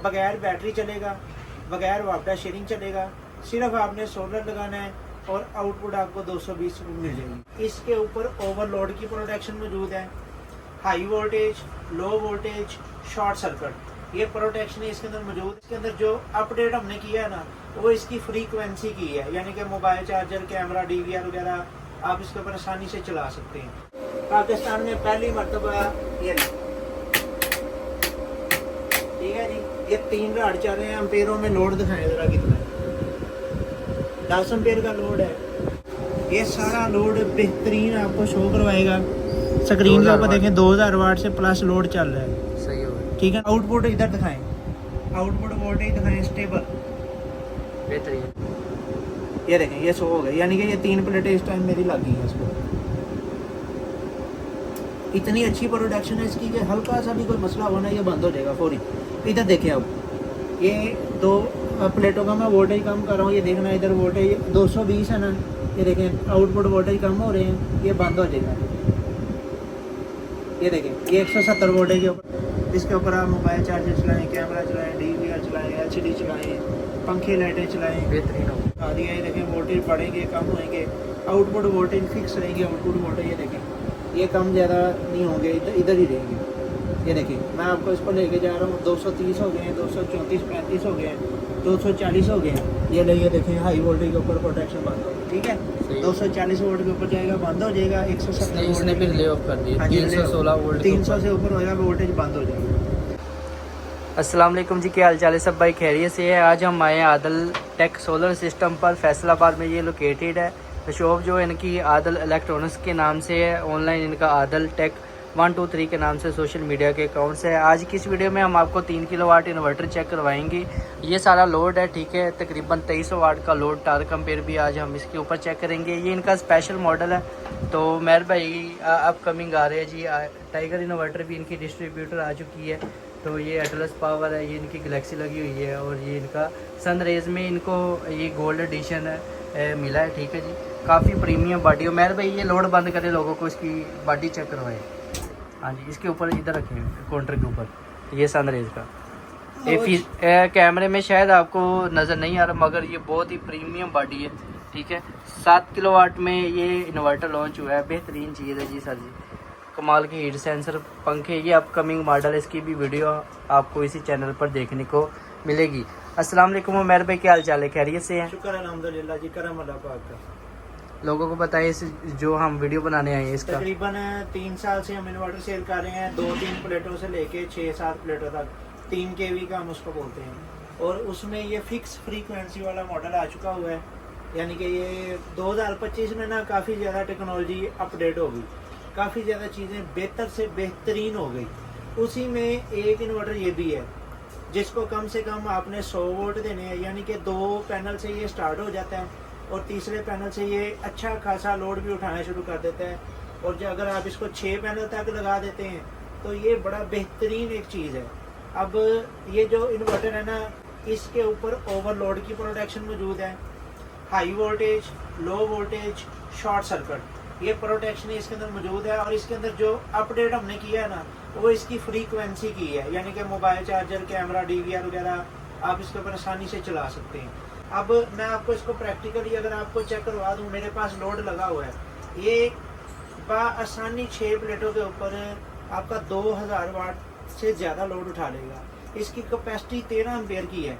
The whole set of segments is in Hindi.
बगैर बैटरी चलेगा, बगैर वापडा शेयरिंग चलेगा। सिर्फ आपने सोलर लगाना है और आउटपुट आपको 220 मिल जाएगी। इसके ऊपर ओवरलोड की प्रोटेक्शन मौजूद है, high voltage, low voltage, short circuit, ये प्रोटेक्शन है इसके अंदर मौजूद। इसके अंदर जो अपडेट हमने किया है ना, वो इसकी फ्रीक्वेंसी की है, यानी कि मोबाइल चार्जर, कैमरा, DVR वगैरह आप इसके ऊपर आसानी से चला सकते हैं। पाकिस्तान में पहली मरतबा ये, ठीक है जी, ये 3 राड चल रहे हैं। एम्पेयरों में लोड दिखाएं जरा कितना है। 10 एम्पेयर का लोड है। ये सारा लोड बेहतरीन आपको शो करवाएगा। स्क्रीन के ऊपर देखें 2000 वाट से प्लस लोड चल रहा है। सही हो, ठीक है। आउटपुट इधर दिखाएं, आउटपुट वोल्टेज दिखाएं स्टेबल, बेहतरीन। ये देखें ये 100 हो गए, यानी कि ये 3 प्लेटें इस टाइम मेरी लग गई हैं इसको। इतनी अच्छी प्रोडक्शन है इसकी कि हल्का सा भी कोई मसला होना ये बंद हो जाएगा फौरी। इधर देखें अब, ये 2 प्लेटों का मैं वोल्टेज कम कर रहा हूँ, ये देखना इधर वोल्टेज 220 है ना, ये देखें आउटपुट वोल्टेज कम हो रहे हैं, ये बंद हो जाएगा। ये देखें ये 170 वोल्टेज के ऊपर, इसके ऊपर आप मोबाइल चार्जर चलाएं, कैमरा चलाएं, DVR चलाएं, LCD चलाएं, पंखे लाइटें चलाएं, बेहतरीन हो। ये देखें वोल्टेज बढ़ेंगे कम होंगे, आउटपुट वोल्टेज फिक्स रहेंगे। आउटपुट वोल्टेज ये देखें ये कम ज़्यादा नहीं होंगे, इधर ही रहेंगे। ये देखिए मैं आपको इसको लेके जा रहा हूँ, 230 हो गए हैं, 234, 35 हो गए हैं, 240 हो गए हैं। ये ले देखें हाई वोल्टेज के ऊपर प्रोटेक्शन बंद हो, ठीक है। 240 वोल्ट के ऊपर जाएगा, बंद हो जाएगा। 170 इसने भी ले ऑफ कर दिया, 316 वोल्ट, 300 से ऊपर होगा वोल्टेज बंद हो जाएगा। अस्सलाम वालेकुम जी, क्या हाल चाल है सब भाई, खैरियत से है। आज हम आए हैं आदल टेक सोलर सिस्टम पर, फैसलाबाद में ये लोकेटेड है। तो शॉप जो है इनकी आदल इलेक्ट्रॉनिक्स के नाम से है, ऑनलाइन इनका आदल टेक 123 के नाम से सोशल मीडिया के अकाउंट्स है। आज की इस वीडियो में हम आपको 3 किलोवाट इन्वर्टर चेक करवाएंगे। ये सारा लोड है, ठीक है, तकरीबन 2300 वाट का लोड टार्क एम्पेयर भी आज हम इसके ऊपर चेक करेंगे। ये इनका स्पेशल मॉडल है। तो मेहर भाई अपकमिंग आ रहे हैं जी, टाइगर इन्वर्टर भी इनकी डिस्ट्रीब्यूटर आ चुकी है। तो ये एटलस पावर है, ये इनकी गैलेक्सी लगी हुई है, और ये इनका सनरेज में इनको ये गोल्ड एडिशन मिला है, ठीक है जी, काफ़ी प्रीमियम बॉडी हो। मेहर भाई ये लोड बंद करे, लोगों को इसकी बॉडी चेक करवाए। हाँ जी, इसके ऊपर इधर रखें काउंटर के ऊपर, ये सनरेज का कैमरे में शायद आपको नज़र नहीं आ रहा, मगर ये बहुत ही प्रीमियम बॉडी है, ठीक है। 7 किलोवाट में ये इन्वर्टर लॉन्च हुआ है, बेहतरीन चीज़ है जी सर जी, कमाल की हीट सेंसर पंखे। ये अपकमिंग मॉडल है, इसकी भी वीडियो आपको इसी चैनल पर देखने को मिलेगी। अस्सलाम वालेकुम उमर भाई, क्या हाल चाल है, खैरियत से हैं? शुक्र अल्हम्दुलिल्लाह जी, करम अल्लाह पाक का। लोगों को बताइए इस जो हम वीडियो बनाने आए हैं इसका। तकरीबन 3 साल से हम इन्वर्टर सेल कर रहे हैं, 2-3 प्लेटों से लेके 6-7 प्लेटों तक, 3 kV का हम उसको बोलते हैं। और उसमें ये फिक्स फ्रीक्वेंसी वाला मॉडल आ चुका हुआ है, यानी कि ये 2025 में ना काफ़ी ज़्यादा टेक्नोलॉजी अपडेट हो गई, काफ़ी ज़्यादा चीज़ें बेहतर से बेहतरीन हो गई। उसी में एक इन्वर्टर ये भी है जिसको कम से कम आपने 100 वोल्ट देने हैं, यानी कि 2 पैनल से ये स्टार्ट हो जाता है और तीसरे पैनल से ये अच्छा खासा लोड भी उठाना शुरू कर देता है। और जो अगर आप इसको 6 पैनल तक लगा देते हैं तो ये बड़ा बेहतरीन एक चीज़ है। अब ये जो इन्वर्टर है ना, इसके ऊपर ओवरलोड की प्रोटेक्शन मौजूद है, high voltage, low voltage, short circuit, ये प्रोटेक्शन इसके अंदर मौजूद है। और इसके अंदर जो अपडेट हमने किया है ना, वो इसकी फ्रीक्वेंसी की है, यानी कि मोबाइल चार्जर, कैमरा, DVR वगैरह आप इसके ऊपर आसानी से चला सकते हैं। अब मैं आपको इसको प्रैक्टिकली अगर आपको चेक करवा दूं, मेरे पास लोड लगा हुआ है, ये आसानी 6 प्लेटों के ऊपर आपका 2000 वाट से ज़्यादा लोड उठा लेगा। इसकी कैपेसिटी 13 एम्पेयर की है।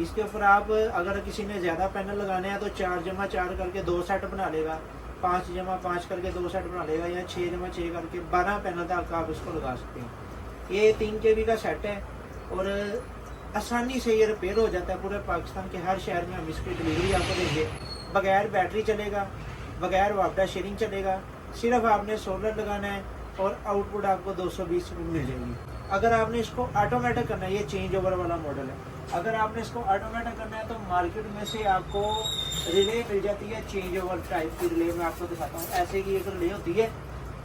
इसके ऊपर आप अगर किसी ने ज़्यादा पैनल लगाने हैं तो 4x4 करके 2 सेट बना लेगा, 5x5 करके 2 सेट बना लेगा, या 6x6 करके 12 पैनल तक आप इसको लगा सकते हैं। ये 3 kV का सेट है और आसानी से ये रिपेयर हो जाता है। पूरे पाकिस्तान के हर शहर में हम इसकी डिलीवरी आपको देंगे। बगैर बैटरी चलेगा, बगैर वापडा शेयरिंग चलेगा। सिर्फ आपने सोलर लगाना है और आउटपुट आपको 220 मिल जाएगी। अगर आपने इसको ऑटोमेटिक करना है, ये चेंज ओवर वाला मॉडल है, अगर आपने इसको ऑटोमेटिक करना है तो मार्केट में से आपको रिले मिल जाती है, चेंज ओवर टाइप की रिले। मैं आपको दिखाता हूँ, ऐसे की एक रिले होती है,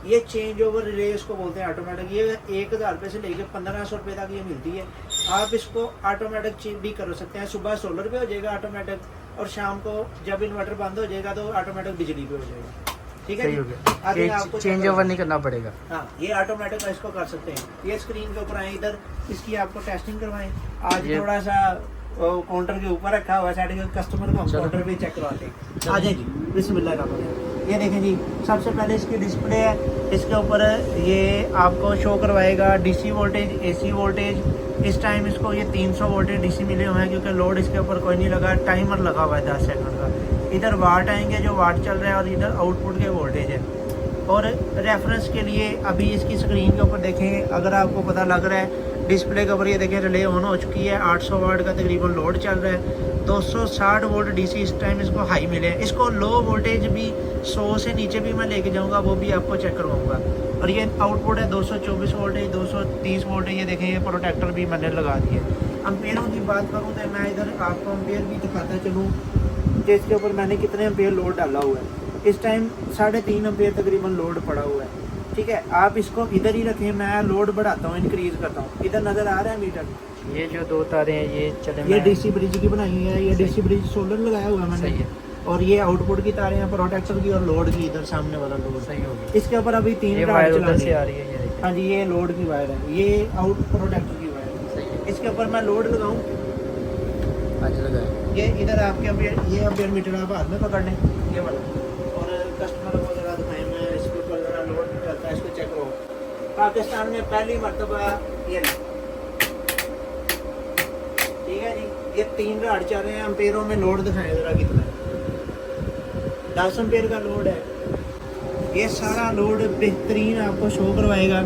ये चेंज ओवर रिले इसको बोलते हैं ऑटोमेटिक। ये 1000 रुपये से लेकर 1500 रुपये तक ये मिलती है। आप इसको ऑटोमेटिक भी कर सकते हैं, सुबह सोलर पे हो जाएगा ऑटोमेटिक, और शाम को जब इन्वर्टर बंद हो जाएगा तो ऑटोमेटिक बिजली पे हो जाएगा। ठीक है सही जी? हो गया, आगे आपको चेंज ओवर नहीं करना पड़ेगा। हाँ, ये ऑटोमेटिक इसको कर सकते हैं। ये स्क्रीन के ऊपर आए, इधर इसकी आपको टेस्टिंग करवाएं। आज ये- थोड़ा सा काउंटर के ऊपर रखा हुआ है साइड के कस्टमर को हम चलो। काउंटर पे चेक करवाते हैं। आ जाए जी, बिस्मिल्लाह। ये देखें जी, सबसे पहले इसकी डिस्प्ले है, इसके ऊपर ये आपको शो करवाएगा डीसी वोल्टेज, एसी वोल्टेज। इस टाइम इसको ये 300 वोल्टेज डीसी मिले हुए हैं क्योंकि लोड इसके ऊपर कोई नहीं लगा, टाइमर लगा हुआ है 10 सेकंड का। इधर वाट आएंगे जो वाट चल रहा है और इधर आउटपुट के वोल्टेज है। और रेफरेंस के लिए अभी इसकी स्क्रीन के ऊपर देखें, अगर आपको पता लग रहा है डिस्प्ले के ऊपर, ये देखें रिले ऑन हो चुकी है, 800 वाट का तकरीबन लोड चल रहा है, 260 वोल्ट डीसी इस टाइम इसको हाई मिले हैं। इसको लो वोल्टेज भी 100 से नीचे भी मैं लेके जाऊंगा, वो भी आपको चेक करवाऊंगा। और ये आउटपुट है 224 वोल्टेज, 230 वोल्टेज। ये देखें, ये प्रोटेक्टर भी मैंने लगा दिए। अम्पेयरों की बात करूँ तो मैं इधर आपको अम्पेयर भी दिखाता चलूँ, जिसके ऊपर मैंने कितने अम्पेयर लोड डाला हुआ है। इस टाइम 3.5 अम्पेयर तकरीबन लोड पड़ा हुआ है। ठीक है, आप इसको इधर ही रखें, मैं लोड बढ़ाता हूँ, इंक्रीज करता हूँ। इधर नज़र आ रहा है मीटर, ये जो 2 तारे हैं ये चले, ये डीसी ब्रिज की बनाई है, ये डीसी ब्रिज सोलर लगाया हुआ है मैंने। सही है, और ये आउटपुट की तारें हैं प्रोटेक्टर की और लोड की, इधर सामने वाला लोड। सही हो गया। इसके ऊपर अभी 3 ये राड वायर चला उधर से रही आ है। रही है, ये देखिए। हाँ जी, ये लोड की वायर है, ये आउट प्रोटेक्टर की वायर है। सही है, इसके ऊपर मैं लोड लगाऊं, आज लगाया। ये इधर आपके अम्पेयर, ये अम्पेयर मीटर आप हाथ में पकड़ लें, ये वाला। और कस्टमर को जरा दिखाएं, मैं इसके ऊपर जरा लोड करता है, इसको चेक करो। पाकिस्तान में पहली मरतबा ये ले। ठीक है जी, ये 3 राड चल रहे हैं, अम्पेयरों में लोड दिखाएं जरा कितना है। 10 अम्पेयर का लोड है। ये सारा लोड बेहतरीन आपको शो करवाएगा।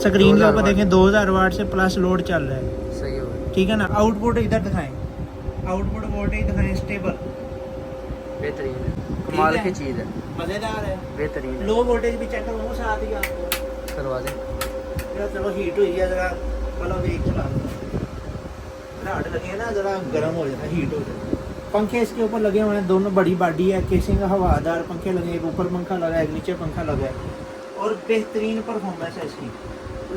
स्क्रीन के ऊपर देखें 2000 वाट से प्लस लोड चल रहा है। सही हो गया, ठीक है ना। आउटपुट इधर दिखाएं, आउटपुट वोल्टेज दिखाएं स्टेबल, बेहतरीन है, कमाल की चीज़ है, मज़ेदार है। बेहतरीन है। लो वोल्टेज भी चेक करो साथ ही आपको। करवा दें। जरा चलो हीट हुई है, जरा चलो देख चला राड लगे ना, जरा गर्म हो जाता है, हीट हो जाता है। पंखे इसके ऊपर लगे हुए हैं, दोनों बड़ी बॉडी है, केसिंग हवादार पंखे लगे, एक ऊपर पंखा लगा है, एक नीचे पंखा लगा है। और बेहतरीन परफॉर्मेंस है इसकी।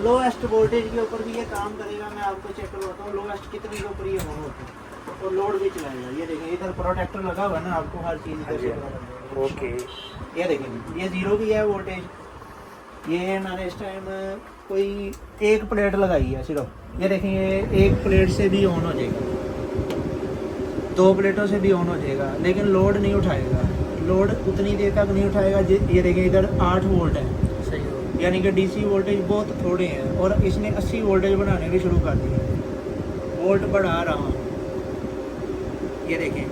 लोएस्ट वोल्टेज के ऊपर भी ये काम करेगा। मैं आपको चेक करवाता हूँ लोएस्ट कितने के ऊपर ये ऑन होता है और लोड भी चलाएगा। ये देखें, इधर प्रोटेक्टर लगा हुआ है ना, आपको हर चीज़ इधर से पता लग जाएगा। ओके, ये देखें, ये 0 की है वोल्टेज। ये मैंने इस टाइम कोई 1 प्लेट लगाई है सिर्फ। ये देखें, ये 1 प्लेट से भी ऑन हो जाएगा, 2 प्लेटों से भी ऑन हो जाएगा, लेकिन लोड नहीं उठाएगा। लोड उतनी देर तक नहीं उठाएगा। ये देखें, इधर 8 वोल्ट है, सही हो गया। यानी कि डीसी वोल्टेज बहुत थोड़े हैं और इसने 80 वोल्टेज बनाने भी शुरू कर दिए। वोल्ट बढ़ा रहा हूँ। ये देखें,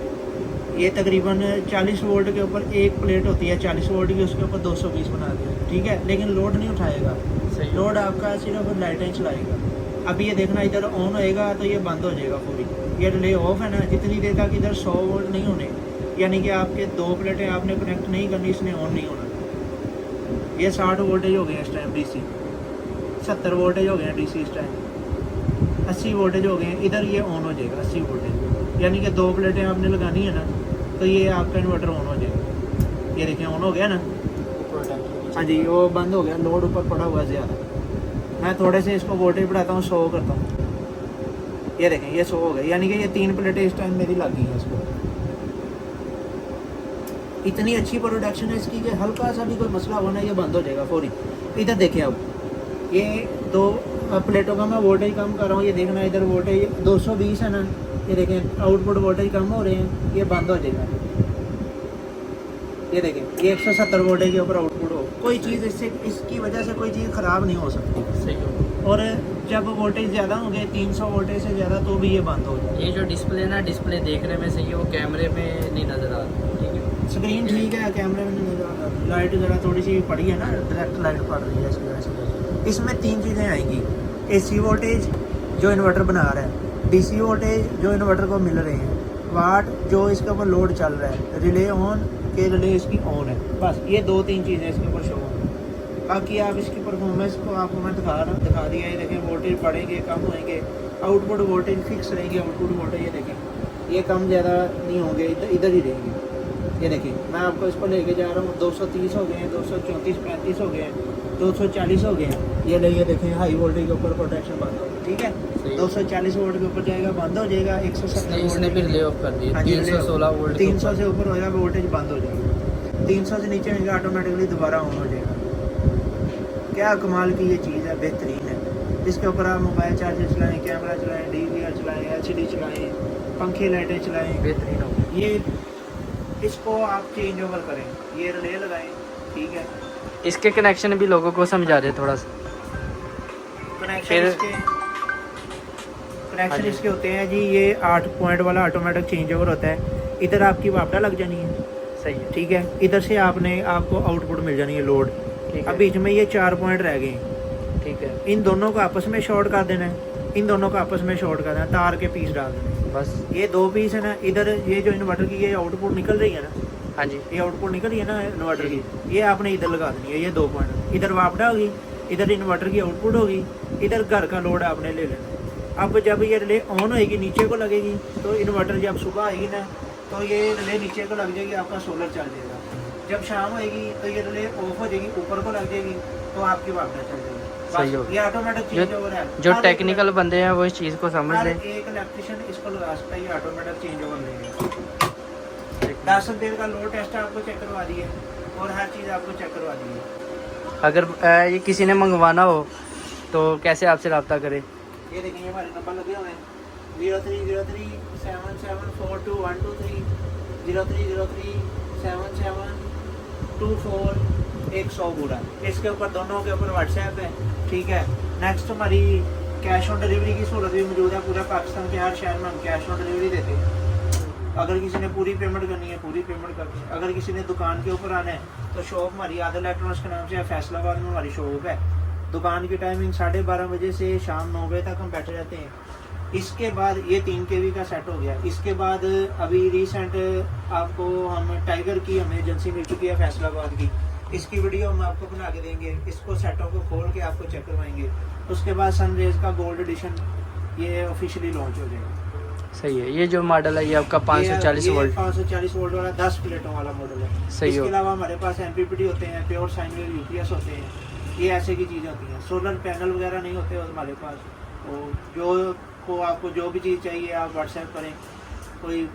ये तकरीबन 40 वोल्ट के ऊपर 1 प्लेट होती है 40 वोल्ट की, उसके ऊपर 220 बना दिया। ठीक है, लेकिन लोड नहीं उठाएगा। सही लोड आपका सिर्फ लाइटें चलाएगा। अभी ये देखना, इधर ऑन होएगा तो ये बंद हो जाएगा पूरी। ये रिले ऑफ है ना, जितनी देर तक इधर 100 वोल्ट नहीं होने, यानी कि आपके 2 प्लेटें आपने कनेक्ट नहीं करनी, इसने ऑन नहीं होना। ये 60 वोल्टेज हो गए हैं इस टाइम डीसी, 70 वोल्टेज हो गए हैं डीसी इस टाइम, 80 वोल्टेज हो गए हैं। इधर ये ऑन हो जाएगा 80 वोल्टेज, यानी कि 2 प्लेटें आपने लगानी है ना, तो ये आपका इन्वर्टर ऑन हो जाएगा। ये देखिए ऑन हो गया ना। हाँ जी, वो बंद हो गया, लोड ऊपर पड़ा हुआ है ज़्यादा। मैं थोड़े से इसको वोल्टेज बढ़ाता हूँ, 100 करता हूँ। ये देखें, ये 100 हो गए, यानी कि ये 3 प्लेटें इस टाइम मेरी लग गई हैं इसको। इतनी अच्छी प्रोडक्शन है इसकी कि हल्का सा भी कोई मसला होना, ये बंद हो जाएगा फौरी। इधर देखें, अब ये 2 प्लेटों का मैं वोल्टेज कम कर रहा हूँ। ये देखना, इधर वोल्टेज 220 है ना, ये देखें आउटपुट वोल्टेज कम हो रहे हैं, ये बंद हो जाएगा। ये देखें, ये 170 वोल्टेज के ऊपर आउटपुट हो, कोई चीज़ इससे, इसकी वजह से कोई चीज़ ख़राब नहीं हो सकती। सही हो गया। और जब वोल्टेज ज़्यादा होंगे 300 वोल्टेज से ज़्यादा, तो भी ये बंद हो जाएगा। ये जो डिस्प्ले ना, डिस्प्ले देखने में सही है, वो कैमरे में नहीं नज़र आ रहा। ठीक है, स्क्रीन ठीक है, कैमरे में नहीं नज़र आ रहा। लाइट ज़रा थोड़ी सी पड़ी है ना, डायरेक्ट लाइट पड़ रही है, इसकी वजह से। इसमें 3 चीज़ें आएंगी, AC वोल्टेज जो इन्वर्टर बना रहा है, DC वोल्टेज जो इन्वर्टर को मिल रहे हैं, वाट जो इसके ऊपर लोड चल रहा है, रिले ऑन के रिले इसकी ऑन है। बस ये 2-3 चीज़ें इसके ऊपर शो होंगी। बाकी आप इसकी परफॉर्मेंस को आपको मैं दिखा दिया। ये देखें, वोल्टेज बढ़ेंगे कम होंगे, आउटपुट वोल्टेज फिक्स रहेगी। आउटपुट वोल्टेज ये देखें, ये कम ज़्यादा नहीं होंगे, इधर ही रहेंगे। ये देखिए, मैं आपको इसको लेके जा रहा हूँ, 230 हो गए हैं, 234-35 हो गए हैं, 240 हो गए हैं। ये देखें, हाई वोल्टेज के ऊपर प्रोटेक्शन बंद होगा। ठीक है, 240 वोल्ट के ऊपर जाएगा, बंद हो जाएगा। 170 इसने फिर ले ऑफ कर दिया, हाँ जी, 316 वोल्ट 300 से ऊपर होएगा, वोल्टेज बंद हो जाएगा। 300 से नीचे होगा ऑटोमेटिकली दोबारा ऑन हो जाएगा। क्या कमाल की ये चीज़ है, बेहतरीन है। इसके ऊपर आप मोबाइल चार्जर चलाएं, कैमरा चलाएं, DVR चलाएं, LCD चलाएं, पंखे लाइटें चलाएं, बेहतरीन हो। ये इसको आप चेंज ओवर करें, ये रिले लगाएं, ठीक है। इसके कनेक्शन भी लोगों को समझा दे थोड़ा सा। कनेक्शन हाँ जी। इसके होते हैं जी, ये 8 पॉइंट वाला ऑटोमेटिक चेंज ओवर होता है। इधर आपकी वापडा लग जानी है, सही है। ठीक है। इधर से आपको आउटपुट मिल जानी है लोड। ठीक अब है, बीच में ये 4 पॉइंट रह गए, ठीक है। इन दोनों को आपस में शॉर्ट कर देना है, इन दोनों को आपस में शॉर्ट कर देना है, तार के पीस डाल देना है। बस। ये 2 पीस है ना, इधर ये जो इन्वर्टर की ये आउटपुट निकल रही है ना, हाँ जी। ये आउटपुट निकल रही है ना इन्वर्टर की, ये आपने इधर लगा देनी है। ये 2 पॉइंट, इधर वापडा होगी, इधर इन्वर्टर की आउटपुट होगी, इधर घर का लोड आपने ले लेना। अब जब ये रिले ऑन होएगी, नीचे को लगेगी, तो इन्वर्टर जब सुबह आएगी ना, तो ये रिले नीचे को लग जाएगी, आपका सोलर चल जाएगा। जब शाम होएगी तो ये रिले ऑफ हो जाएगी, ऊपर को लग जाएगी, तो आपकी वापडा चल जाएगी। सही हो बस, ये ऑटोमेटिक चेंज ओवर है। जो हर टेक्निकल बंदे हैं वो इस चीज़ को समझ हर लें। एक इलेक्ट्रिशियन इसको लगा सकता है, ये ऑटोमेटिक चेंज ओवर लेंगे। 10 दिन का लोड टेस्ट आपको चेक करवा दिए और हर चीज़ आपको चेक करवा दी है। अगर ये किसी ने मंगवाना हो तो कैसे आपसे रब्ता करे? ये देखिए हमारे नंबर लगे हुए हैं 0303 7742 123 0303 7724 पूरा। इसके ऊपर दोनों के ऊपर व्हाट्सएप है, ठीक है। नेक्स्ट हमारी कैश ऑन डिलीवरी की सहूलत भी मौजूद है। पूरा पाकिस्तान के हर शहर में हम कैश ऑन डिलीवरी देते हैं। अगर किसी ने पूरी पेमेंट करनी है, पूरी पेमेंट करनी है। अगर किसी ने दुकान के ऊपर आना है तो शॉप हमारी आदिल इलेक्ट्रॉनिक्स के नाम से है, फैसलाबाद में हमारी शॉप है। दुकान की टाइमिंग 12:30 बजे से शाम 9 बजे तक हम बैठे रहते हैं। इसके बाद ये 3 kV का सेट हो गया। इसके बाद अभी रिसेंट आपको हम टाइगर की हमें एजेंसी मिल चुकी है फैसलाबाद की, इसकी वीडियो हम आपको बना के देंगे। इसको सेटों को खोल के आपको चेक करवाएंगे। उसके बाद सनरेज का गोल्ड एडिशन ये ऑफिशियली लॉन्च हो जाएगा। सही है। ये जो मॉडल है ये आपका 540 वोल्ट 540 वोल्ट वाला 10 प्लेटों वाला मॉडल है। सही इसके हो। अलावा हमारे पास MPPT होते हैं, प्योर साइन वेव UPS होते हैं। ये ऐसे की चीज़ें होती हैं। सोलर पैनल वगैरह नहीं होते हमारे पास। तो आपको जो भी चीज़ चाहिए आप व्हाट्सएप करें।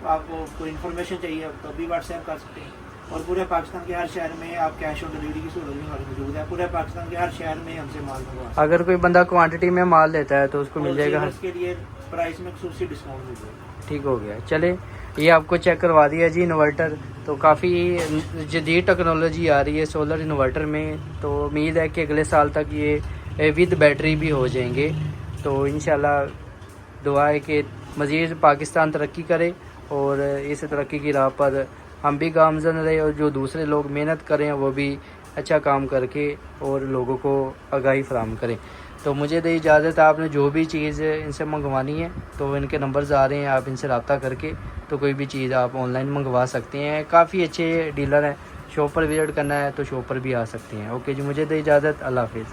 आपको कोई इन्फॉर्मेशन चाहिए तो भी व्हाट्सएप कर सकते हैं। और पूरे पाकिस्तान के हर शहर में आप कैश ऑन डिलीवरी की सहूलत भी हमारी मौजूद है। पूरे पाकिस्तान के हर शहर में हमसे माल मंगवा। अगर कोई बंदा क्वांटिटी में माल लेता है तो उसको मिल जाएगा। इसके लिए प्राइस में खसूसी डिस्काउंट मिल जाएगा। ठीक हो गया। चले, ये आपको चेक करवा दिया जी इन्वर्टर। तो काफ़ी जदीद टेक्नोलॉजी आ रही है सोलर इन्वर्टर में। तो उम्मीद है कि अगले साल तक ये विद बैटरी भी हो जाएंगे। तो इंशाल्लाह दुआ है कि मज़ीद पाकिस्तान तरक्की करे और इस तरक्की की राह पर हम भी गामजन रहे और जो दूसरे लोग मेहनत करें वो भी अच्छा काम करके और लोगों को आगाही फराहम करें। तो मुझे दे इजाज़त। आपने जो भी चीज़ इनसे मंगवानी है तो इनके नंबर्स आ रहे हैं, आप इनसे रब्ता करके तो कोई भी चीज़ आप ऑनलाइन मंगवा सकते हैं। काफ़ी अच्छे डीलर हैं। शॉप पर विज़िट करना है तो शॉप पर भी आ सकते हैं। ओके जी, मुझे दे इजाज़त। अल्लाह हाफिज़।